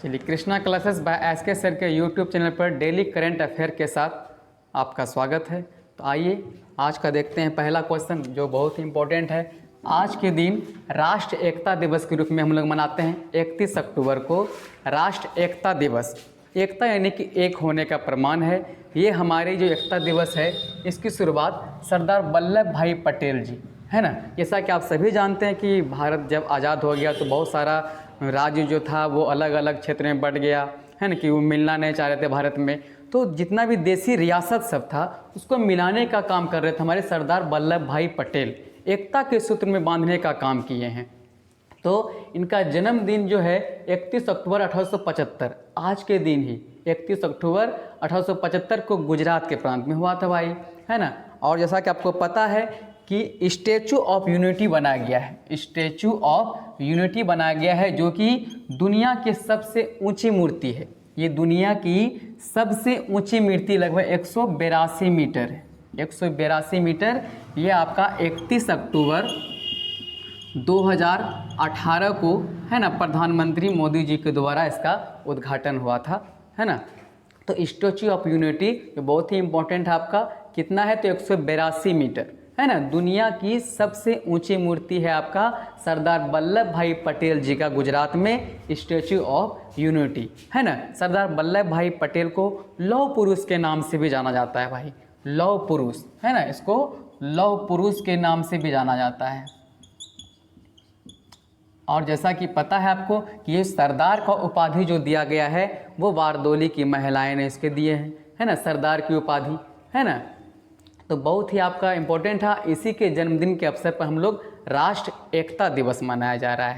चलिए, Krishna classes by S के sir के यूट्यूब चैनल पर डेली करंट अफेयर के साथ आपका स्वागत है। तो आइए आज का देखते हैं पहला क्वेश्चन जो बहुत ही इम्पोर्टेंट है। आज के दिन राष्ट्र एकता दिवस के रूप में हम लोग मनाते हैं 31 अक्टूबर को राष्ट्र एकता दिवस। एकता यानी कि एक होने का प्रमाण है। ये हमारी जो एकता दिवस है इसकी शुरुआत सरदार वल्लभ भाई पटेल जी, है ना। जैसा कि आप सभी जानते हैं कि भारत जब आज़ाद हो गया तो बहुत सारा राज्य जो था वो अलग अलग क्षेत्र में बट गया, है ना, कि वो मिलना नहीं चाह रहे थे भारत में। तो जितना भी देसी रियासत सब था उसको मिलाने का काम कर रहे थे हमारे सरदार वल्लभ भाई पटेल, एकता के सूत्र में बांधने का काम किए हैं। तो इनका जन्मदिन जो है 31 अक्टूबर 1875, आज के दिन ही 31 अक्टूबर 1875 को गुजरात के प्रांत में हुआ था भाई, है ना। और जैसा कि आपको पता है कि स्टैचू ऑफ यूनिटी बनाया गया है, स्टैचू ऑफ यूनिटी बनाया गया है जो कि दुनिया की सबसे ऊंची मूर्ति है। ये दुनिया की सबसे ऊंची मूर्ति लगभग 182 मीटर है, 182 मीटर। ये आपका 31 अक्टूबर 2018 को, है ना, प्रधानमंत्री मोदी जी के द्वारा इसका उद्घाटन हुआ था, है ना। तो स्टैचू ऑफ यूनिटी बहुत ही इम्पोर्टेंट है आपका, कितना है तो 182 मीटर, है ना। दुनिया की सबसे ऊंची मूर्ति है आपका सरदार वल्लभ भाई पटेल जी का गुजरात में स्टैचू ऑफ यूनिटी, है ना। सरदार वल्लभ भाई पटेल को लौह पुरुष के नाम से भी जाना जाता है भाई, लौह पुरुष, है ना, इसको लौह पुरुष के नाम से भी जाना जाता है। और जैसा कि पता है आपको कि ये सरदार का उपाधि जो दिया गया है वो बारदोली की महिलाएं ने इसके दिए हैं, है ना, सरदार की उपाधि, है ना। तो बहुत ही आपका इम्पोर्टेंट था। इसी के जन्मदिन के अवसर पर हम लोग राष्ट्र एकता दिवस मनाया जा रहा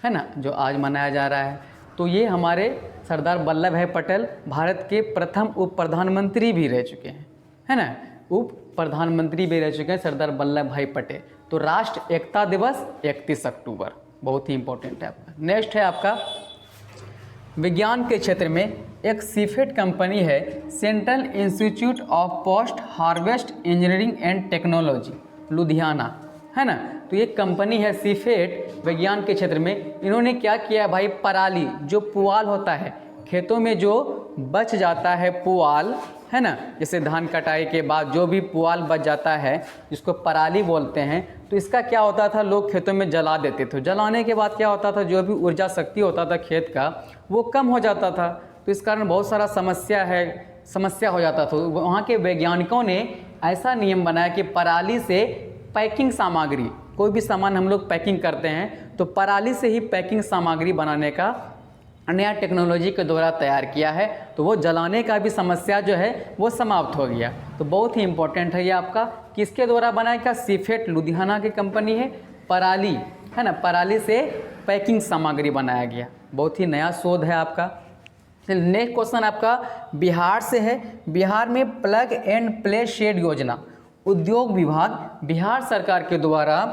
है ना, जो आज मनाया जा रहा है। तो ये हमारे सरदार वल्लभ भाई पटेल भारत के प्रथम उप प्रधानमंत्री भी रह चुके हैं, है ना, उप प्रधानमंत्री भी रह चुके हैं सरदार वल्लभ भाई पटेल। तो राष्ट्र एकता दिवस 31 अक्टूबर बहुत ही इम्पोर्टेंट है आपका। नेक्स्ट है आपका विज्ञान के क्षेत्र में एक सीफेट कंपनी है, central institute of post harvest engineering and technology, Ludhiana, है ना। तो ये कंपनी है सीफेट विज्ञान के क्षेत्र में। इन्होंने क्या किया भाई, पराली जो पुआल होता है खेतों में जो बच जाता है पुआल, है ना, जैसे धान कटाई के बाद जो भी पुआल बच जाता है जिसको पराली बोलते हैं, तो इसका क्या होता था, लोग खेतों में जला देते थे। जलाने के बाद क्या होता था, जो भी ऊर्जा शक्ति होता था खेत का वो कम हो जाता था। तो इस कारण बहुत सारा समस्या हो जाता था। वहाँ के वैज्ञानिकों ने ऐसा नियम बनाया कि पराली से पैकिंग सामग्री, कोई भी सामान हम लोग पैकिंग करते हैं तो पराली से ही पैकिंग सामग्री बनाने का नया टेक्नोलॉजी के द्वारा तैयार किया है। तो वो जलाने का भी समस्या जो है वो समाप्त हो गया। तो बहुत ही इम्पोर्टेंट है ये आपका, किसके द्वारा बनाया गया, सीफेट लुधियाना की कंपनी है, पराली, है ना, पराली से पैकिंग सामग्री बनाया गया। बहुत ही नया शोध है आपका। नेक्स्ट क्वेश्चन आपका बिहार से है। बिहार में प्लग एंड प्ले शेड योजना, उद्योग विभाग बिहार सरकार के द्वारा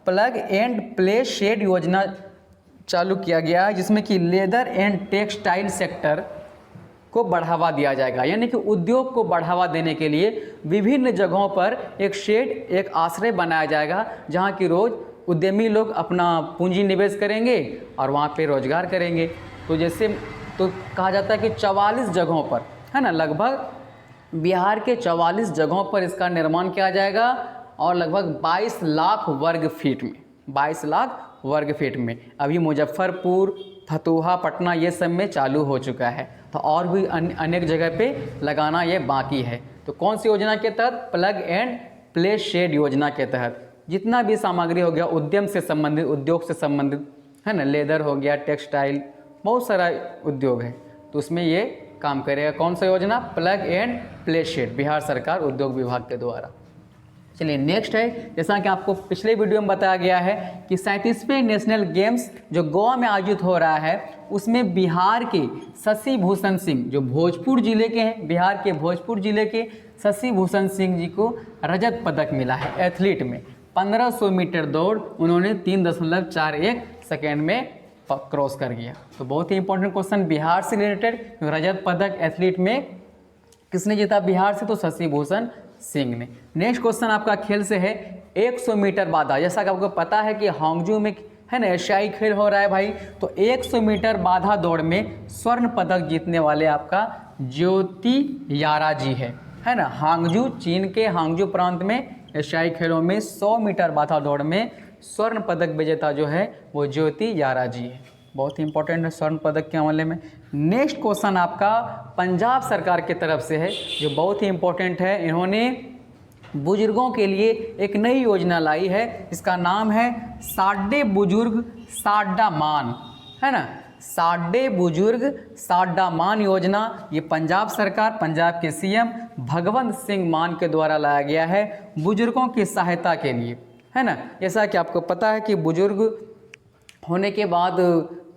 प्लग एंड प्ले शेड योजना चालू किया गया है, जिसमें कि लेदर एंड टेक्सटाइल सेक्टर को बढ़ावा दिया जाएगा। यानी कि उद्योग को बढ़ावा देने के लिए विभिन्न जगहों पर एक शेड, एक आश्रय बनाया जाएगा जहां कि रोज उद्यमी लोग अपना पूंजी निवेश करेंगे और वहां पे रोजगार करेंगे। तो जैसे तो कहा जाता है कि 44 जगहों पर, है ना, लगभग बिहार के 44 जगहों पर इसका निर्माण किया जाएगा और लगभग 22 लाख वर्ग फीट में, 22 लाख वर्ग फीट में। अभी मुजफ्फरपुर, फतुहा, पटना ये सब में चालू हो चुका है। तो और भी अनेक जगह पे लगाना ये बाकी है। तो कौन सी योजना के तहत, प्लग एंड प्ले शेड योजना के तहत जितना भी सामग्री हो गया उद्यम से संबंधित, उद्योग से संबंधित, है ना, लेदर हो गया, टेक्सटाइल, बहुत सारा उद्योग है, तो उसमें ये काम करेगा। कौन सा योजना, plug and play shed, Bihar सरकार उद्योग विभाग के द्वारा। चलिए नेक्स्ट है, जैसा कि आपको पिछले वीडियो में बताया गया है कि 37वें नेशनल गेम्स जो गोवा में आयोजित हो रहा है उसमें बिहार के शशि भूषण सिंह, जो भोजपुर जिले के हैं, बिहार के भोजपुर जिले के शशि भूषण सिंह जी को रजत पदक मिला है एथलीट में। 1500 मीटर दौड़ उन्होंने 3.41 सेकेंड में क्रॉस कर गया। तो बहुत ही इंपॉर्टेंट क्वेश्चन बिहार से रिलेटेड, रजत पदक एथलीट में किसने जीता बिहार से, तो शशि भूषण सिंह ने। नेक्स्ट क्वेश्चन आपका खेल से है। 100 मीटर बाधा, जैसा कि आपको पता है कि हांगजू में है ना, एशियाई खेल हो रहा है भाई, तो 100 मीटर बाधा दौड़ में स्वर्ण पदक जीतने वाले आपका ज्योति यारा जी है ना। हांगजू, चीन के हांगजू प्रांत में एशियाई खेलों में 100 मीटर बाधा दौड़ में स्वर्ण पदक विजेता जो है वो ज्योति यारा जी है। बहुत ही इंपॉर्टेंट है स्वर्ण पदक के मामले में। नेक्स्ट क्वेश्चन आपका पंजाब सरकार की तरफ से है जो बहुत ही इंपॉर्टेंट है। इन्होंने बुजुर्गों के लिए एक नई योजना लाई है, इसका नाम है साडे बुजुर्ग साडा मान, है ना। साडे बुजुर्ग साडा मान योजना, ये पंजाब सरकार, पंजाब के सीएम भगवंत सिंह मान के द्वारा लाया गया है बुजुर्गों की सहायता के लिए, है ना। जैसा कि आपको पता है कि बुजुर्ग होने के बाद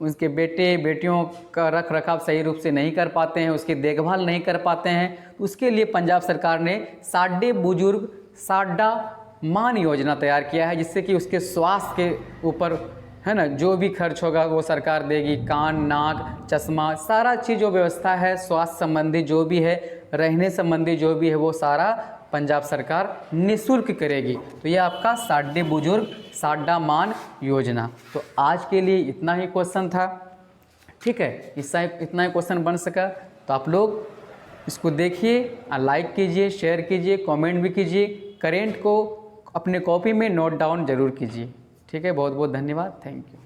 उसके बेटे बेटियों का रख रखाव सही रूप से नहीं कर पाते हैं, उसकी देखभाल नहीं कर पाते हैं, तो उसके लिए पंजाब सरकार ने साडे बुजुर्ग साडा मान योजना तैयार किया है, जिससे कि उसके स्वास्थ्य के ऊपर, है ना, जो भी खर्च होगा वो सरकार देगी। कान, नाक, चश्मा, सारा चीज़ जो व्यवस्था है स्वास्थ्य संबंधी जो भी है, रहने संबंधी जो भी है, वो सारा पंजाब सरकार निःशुल्क करेगी। तो ये आपका साडे बुजुर्ग साडा मान योजना। तो आज के लिए इतना ही क्वेश्चन था, ठीक है, इससे इतना ही क्वेश्चन बन सका। तो आप लोग इसको देखिए, लाइक कीजिए, शेयर कीजिए, कमेंट भी कीजिए, करेंट को अपने कॉपी में नोट डाउन जरूर कीजिए, ठीक है। बहुत बहुत धन्यवाद, थैंक यू।